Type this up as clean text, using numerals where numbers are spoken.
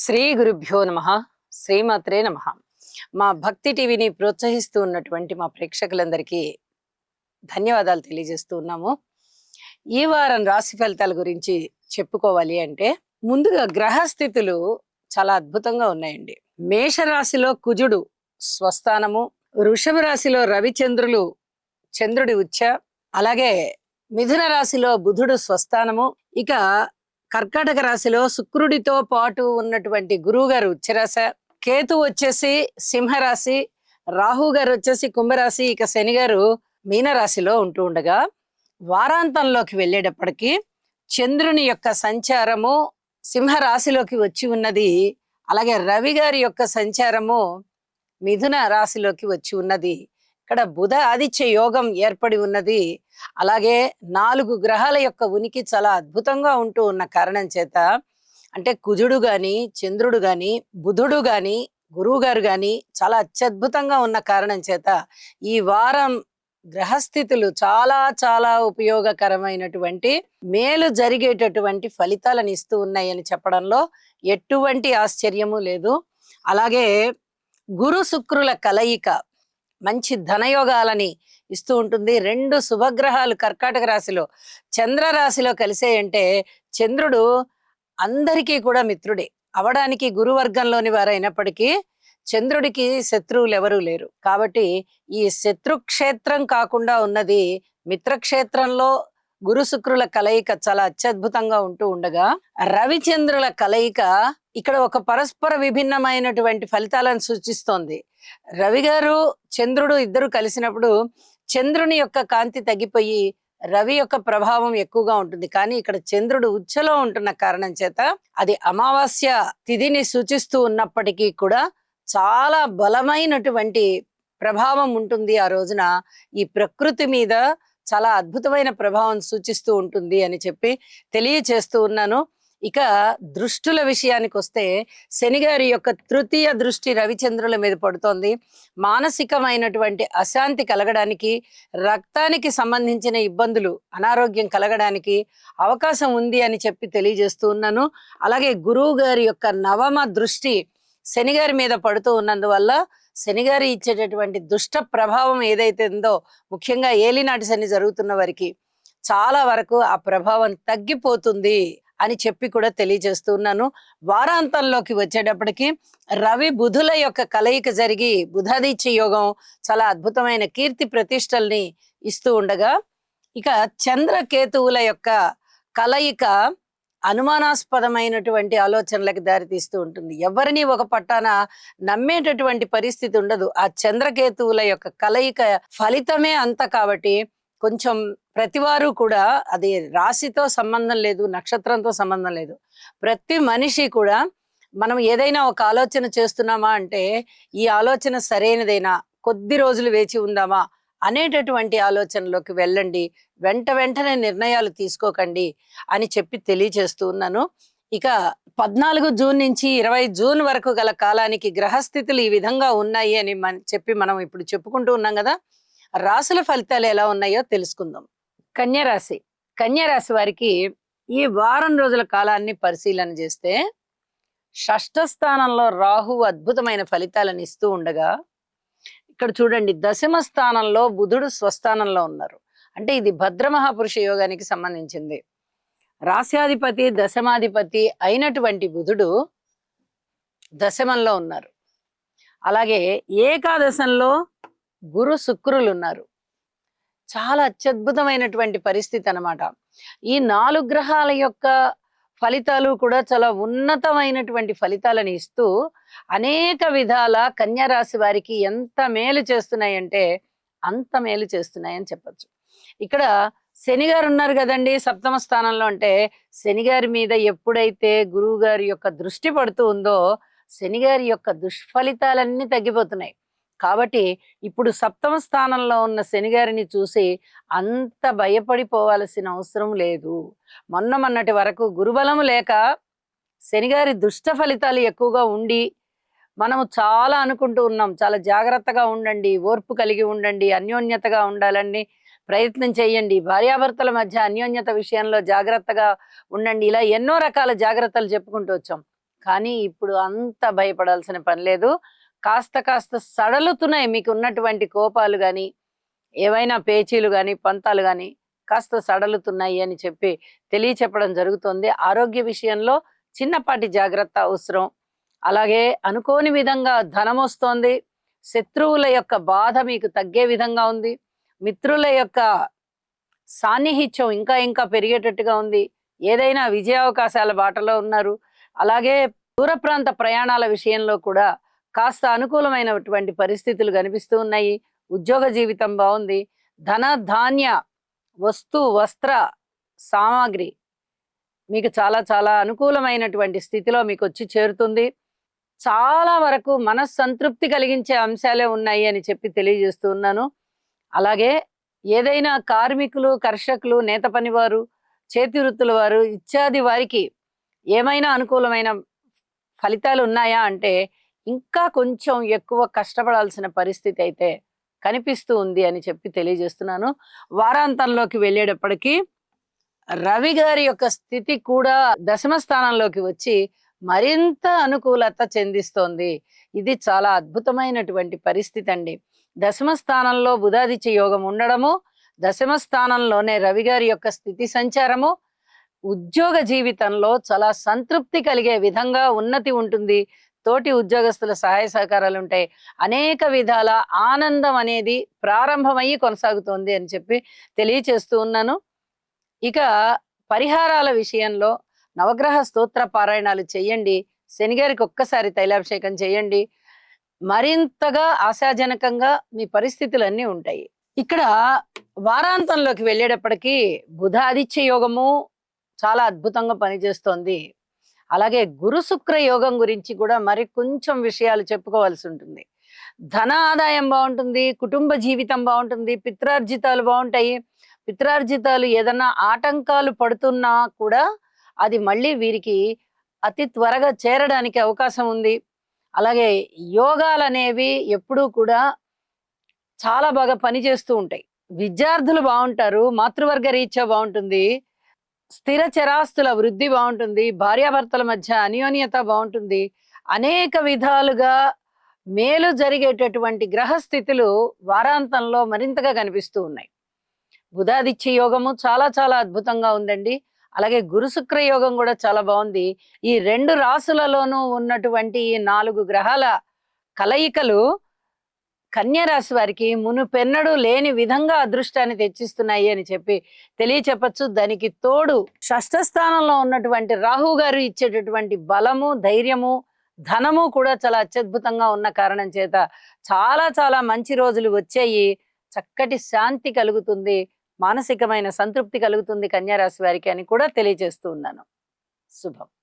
శ్రీ గురుభ్యో నమ. శ్రీమాత్రే నమ. మా భక్తి టీవీని ప్రోత్సహిస్తూ ఉన్నటువంటి మా ప్రేక్షకులందరికీ ధన్యవాదాలు తెలియజేస్తూ ఉన్నాము. ఈ వారం రాశి ఫలితాల గురించి చెప్పుకోవాలి అంటే ముందుగా గ్రహస్థితులు చాలా అద్భుతంగా ఉన్నాయండి. మేషరాశిలో కుజుడు స్వస్థానము, వృషభ రాశిలో రవిచంద్రులు చంద్రుడి ఉచ్చ, అలాగే మిథున రాశిలో బుధుడు స్వస్థానము, ఇక కర్కాటక రాశిలో శుక్రుడితో పాటు ఉన్నటువంటి గురువు గారు ఉచ్చరాశ, కేతు వచ్చేసి సింహరాశి, రాహు గారు వచ్చేసి కుంభరాశి, ఇక శని గారు మీనరాశిలో ఉంటూ ఉండగా వారాంతంలోకి వెళ్ళేటప్పటికి చంద్రుని యొక్క సంచారము సింహరాశిలోకి వచ్చి ఉన్నది, అలాగే రవి గారి యొక్క సంచారము మిథున రాశిలోకి వచ్చి ఉన్నది. ఇక్కడ బుధ ఆదిత్య యోగం ఏర్పడి ఉన్నది. అలాగే 4 గ్రహాల యొక్క ఉనికి చాలా అద్భుతంగా ఉంటూ ఉన్న కారణం చేత, అంటే కుజుడు గాని, చంద్రుడు గాని, బుధుడు గాని, గురువు గారు గాని చాలా అత్యద్భుతంగా ఉన్న కారణం చేత ఈ వారం గ్రహస్థితులు చాలా చాలా ఉపయోగకరమైనటువంటి మేలు జరిగేటటువంటి ఫలితాలను ఇస్తూ ఉన్నాయని చెప్పడంలో ఎటువంటి ఆశ్చర్యము లేదు. అలాగే గురు శుక్రుల కలయిక మంచి ధనయోగాలని ఇస్తూ ఉంటుంది. 2 శుభగ్రహాలు కర్కాటక రాశిలో చంద్ర రాశిలో కలిసేయంటే చంద్రుడు అందరికీ కూడా మిత్రుడే అవడానికి గురువర్గంలోని వారైనప్పటికీ చంద్రుడికి శత్రువులు ఎవరూ లేరు. కాబట్టి ఈ శత్రుక్షేత్రం కాకుండా ఉన్నది మిత్రక్షేత్రంలో గురు శుక్రుల కలయిక చాలా అత్యద్భుతంగా ఉంటూ ఉండగా, రవిచంద్రుల కలయిక ఇక్కడ ఒక పరస్పర విభిన్నమైనటువంటి ఫలితాలను సూచిస్తోంది. రవి గారు చంద్రుడు ఇద్దరు కలిసినప్పుడు చంద్రుని యొక్క కాంతి తగ్గిపోయి రవి యొక్క ప్రభావం ఎక్కువగా ఉంటుంది. కానీ ఇక్కడ చంద్రుడు ఉచ్చలో ఉంటున్న కారణం చేత అది అమావాస్య తిథిని సూచిస్తూ ఉన్నప్పటికీ కూడా చాలా బలమైనటువంటి ప్రభావం ఉంటుంది. ఆ రోజున ఈ ప్రకృతి మీద చాలా అద్భుతమైన ప్రభావం సూచిస్తూ ఉంటుంది అని చెప్పి తెలియచేస్తూ ఉన్నాను. ఇక దృష్టుల విషయానికి వస్తే శని గారి యొక్క తృతీయ దృష్టి రవిచంద్రుల మీద పడుతోంది. మానసికమైనటువంటి అశాంతి కలగడానికి, రక్తానికి సంబంధించిన ఇబ్బందులు, అనారోగ్యం కలగడానికి అవకాశం ఉంది అని చెప్పి తెలియజేస్తూ ఉన్నాను. అలాగే గురువు గారి యొక్క నవమ దృష్టి శని గారి మీద పడుతూ ఉన్నందువల్ల శని గారి ఇచ్చేటటువంటి దుష్ట ప్రభావం ఏదైతే ఉందో, ముఖ్యంగా ఏలినాటి శని జరుగుతున్న వారికి చాలా వరకు ఆ ప్రభావం తగ్గిపోతుంది అని చెప్పి కూడా తెలియజేస్తూ ఉన్నాను. వారాంతంలోకి వచ్చేటప్పటికి రవి బుధుల యొక్క కలయిక జరిగి బుధాదిత్య యోగం చాలా అద్భుతమైన కీర్తి ప్రతిష్టల్ని ఇస్తూ ఉండగా, ఇక చంద్రకేతువుల యొక్క కలయిక అనుమానాస్పదమైనటువంటి ఆలోచనలకు దారితీస్తూ ఉంటుంది. ఎవరిని ఒక పట్టాన నమ్మేటటువంటి పరిస్థితి ఉండదు. ఆ చంద్రకేతువుల యొక్క కలయిక ఫలితమే అంత. కాబట్టి కొంచెం ప్రతివారు కూడా, అది రాశితో సంబంధం లేదు, నక్షత్రంతో సంబంధం లేదు, ప్రతి మనిషి కూడా మనం ఏదైనా ఒక ఆలోచన చేస్తున్నామా అంటే ఈ ఆలోచన సరైనదైనా, కొద్ది రోజులు వేచి ఉందామా అనేటటువంటి ఆలోచనలోకి వెళ్ళండి. వెంటనే నిర్ణయాలు తీసుకోకండి అని చెప్పి తెలియజేస్తూ ఉన్నాను. ఇక 14 జూన్ నుంచి 20 జూన్ వరకు గల కాలానికి గ్రహస్థితులు ఈ విధంగా ఉన్నాయి అని చెప్పి మనం ఇప్పుడు చెప్పుకుంటూ ఉన్నాం కదా. రాశుల ఫలితాలు ఎలా ఉన్నాయో తెలుసుకుందాం. కన్యారాశి వారికి ఈ వారం రోజుల కాలాన్ని పరిశీలన చేస్తే షష్ఠ స్థానంలో రాహు అద్భుతమైన ఫలితాలను ఇస్తూ ఉండగా, ఇక్కడ చూడండి దశమ స్థానంలో బుధుడు స్వస్థానంలో ఉన్నారు. అంటే ఇది భద్రమహాపురుష యోగానికి సంబంధించింది. రాశ్యాధిపతి దశమాధిపతి అయినటువంటి బుధుడు దశమంలో ఉన్నారు. అలాగే ఏకాదశంలో గురు శుక్రులు ఉన్నారు. చాలా అత్యద్భుతమైనటువంటి పరిస్థితి అన్నమాట. ఈ 4 గ్రహాల యొక్క ఫలితాలు కూడా చాలా ఉన్నతమైనటువంటి ఫలితాలను ఇస్తూ అనేక విధాల కన్యా రాశి వారికి ఎంత మేలు చేస్తున్నాయంటే అంత మేలు చేస్తున్నాయని చెప్పచ్చు. ఇక్కడ శని గారు ఉన్నారు కదండి సప్తమ స్థానంలో. అంటే శని గారి మీద ఎప్పుడైతే గురువు గారి యొక్క దృష్టి పడుతూ ఉందో శని గారి యొక్క దుష్ఫలితాలన్నీ తగ్గిపోతున్నాయి. కాబట్టి ఇప్పుడు సప్తమ స్థానంలో ఉన్న శని గారిని చూసి అంత భయపడిపోవాల్సిన అవసరం లేదు. మొన్నటి వరకు గురుబలము లేక శనిగారి దుష్ట ఫలితాలు ఎక్కువగా ఉండి మనము చాలా అనుకుంటూ ఉన్నాం, చాలా జాగ్రత్తగా ఉండండి, ఓర్పు కలిగి ఉండండి, అన్యోన్యతగా ఉండాలని ప్రయత్నం చేయండి, భార్యాభర్తల మధ్య అన్యోన్యత విషయంలో జాగ్రత్తగా ఉండండి, ఇలా ఎన్నో రకాల జాగ్రత్తలు చెప్పుకుంటూ వచ్చాం. కానీ ఇప్పుడు అంత భయపడాల్సిన పని లేదు. కాస్త కాస్త సడలుతున్నాయి మీకున్నటువంటి కోపాలు గాని, ఏవైనా పేచీలు గాని, పంతాలు గాని కాస్త సడలుతున్నాయి అని చెప్పి తెలియచెప్పడం జరుగుతోంది. ఆరోగ్య విషయంలో చిన్నపాటి జాగ్రత్త అవసరం. అలాగే అనుకోని విధంగా ధనమొస్తోంది. శత్రువుల యొక్క బాధ మీకు తగ్గే విధంగా ఉంది. మిత్రుల యొక్క సాన్నిహిత్యం ఇంకా ఇంకా పెరిగేటట్టుగా ఉంది. ఏదైనా విజయావకాశాల బాటలో ఉన్నారు. అలాగే దూర ప్రాంత ప్రయాణాల విషయంలో కూడా కాస్త అనుకూలమైనటువంటి పరిస్థితులు కనిపిస్తూ ఉన్నాయి. ఉద్యోగ జీవితం బాగుంది. ధన ధాన్య వస్తు వస్త్ర సామాగ్రి మీకు చాలా చాలా అనుకూలమైనటువంటి స్థితిలో మీకు వచ్చి చేరుతుంది. చాలా వరకు మనస్సంతృప్తి కలిగించే అంశాలే ఉన్నాయి అని చెప్పి తెలియజేస్తూ ఉన్నాను. అలాగే ఏదైనా కార్మికులు, కర్షకులు, నేత పనివారు, చేతి వృత్తుల వారు ఇత్యాది వారికి ఏమైనా అనుకూలమైన ఫలితాలు ఉన్నాయా అంటే ఇంకా కొంచెం ఎక్కువ కష్టపడాల్సిన పరిస్థితి అయితే కనిపిస్తూ ఉంది అని చెప్పి తెలియజేస్తున్నాను. వారాంతంలోకి వెళ్ళేటప్పటికీ రవి గారి యొక్క స్థితి కూడా దశమ స్థానంలోకి వచ్చి మరింత అనుకూలత చెందిస్తోంది. ఇది చాలా అద్భుతమైనటువంటి పరిస్థితి అండి. దశమ స్థానంలో బుధాదిత్య యోగం ఉండడము, దశమ స్థానంలోనే రవి గారి యొక్క స్థితి సంచారము ఉద్యోగ జీవితంలో చాలా సంతృప్తి కలిగే విధంగా ఉన్నతి ఉంటుంది. తోటి ఉద్యోగస్తుల సహాయ సహకారాలు ఉంటాయి. అనేక విధాల ఆనందం అనేది ప్రారంభమయ్యి కొనసాగుతోంది అని చెప్పి తెలియచేస్తూ ఉన్నాను. ఇక పరిహారాల విషయంలో నవగ్రహ స్తోత్ర పారాయణాలు చెయ్యండి. శనిగారికి ఒక్కసారి తైలాభిషేకం చేయండి. మరింతగా ఆశాజనకంగా మీ పరిస్థితులన్నీ ఉంటాయి. ఇక్కడ వారాంతంలోకి వెళ్ళేటప్పటికీ బుధాదిత్య యోగము చాలా అద్భుతంగా పనిచేస్తోంది. అలాగే గురు శుక్ర యోగం గురించి కూడా మరి కొంచెం విషయాలు చెప్పుకోవాల్సి ఉంటుంది. ధన ఆదాయం బాగుంటుంది, కుటుంబ జీవితం బాగుంటుంది, పిత్రార్జితాలు బాగుంటాయి. పిత్రార్జితాలు ఏదన్నా ఆటంకాలు పడుతున్నా కూడా అది మళ్ళీ వీరికి అతి త్వరగా చేరడానికి అవకాశం ఉంది. అలాగే యోగాలు అనేవి ఎప్పుడూ కూడా చాలా బాగా పనిచేస్తూ ఉంటాయి. విద్యార్థులు బాగుంటారు, మాతృవర్గ రీత్యా బాగుంటుంది, స్థిర చరాస్తుల వృద్ధి బాగుంటుంది, భార్యాభర్తల మధ్య అన్యోన్యత బాగుంటుంది. అనేక విధాలుగా మేలు జరిగేటటువంటి గ్రహస్థితులు వారాంతంలో మరింతగా కనిపిస్తూ ఉన్నాయి. బుధాదిత్య యోగము చాలా చాలా అద్భుతంగా ఉందండి. అలాగే గురు శుక్ర యోగం కూడా చాలా బాగుంది. ఈ 2 రాశులలోనూ ఉన్నటువంటి ఈ 4 గ్రహాల కలయికలు కన్య రాశి వారికి మునుపెన్నడూ లేని విధంగా అదృష్టాన్ని తెచ్చిస్తున్నాయి అని చెప్పి తెలియచెప్పచ్చు. దానికి తోడు షష్ఠ స్థానంలో ఉన్నటువంటి రాహు గారు ఇచ్చేటటువంటి బలము, ధైర్యము, ధనము కూడా చాలా అత్యద్భుతంగా ఉన్న కారణం చేత చాలా చాలా మంచి రోజులు వచ్చాయి. చక్కటి శాంతి కలుగుతుంది, మానసికమైన సంతృప్తి కలుగుతుంది కన్యా రాశి వారికి అని కూడా తెలియజేస్తూ ఉన్నాను. శుభం.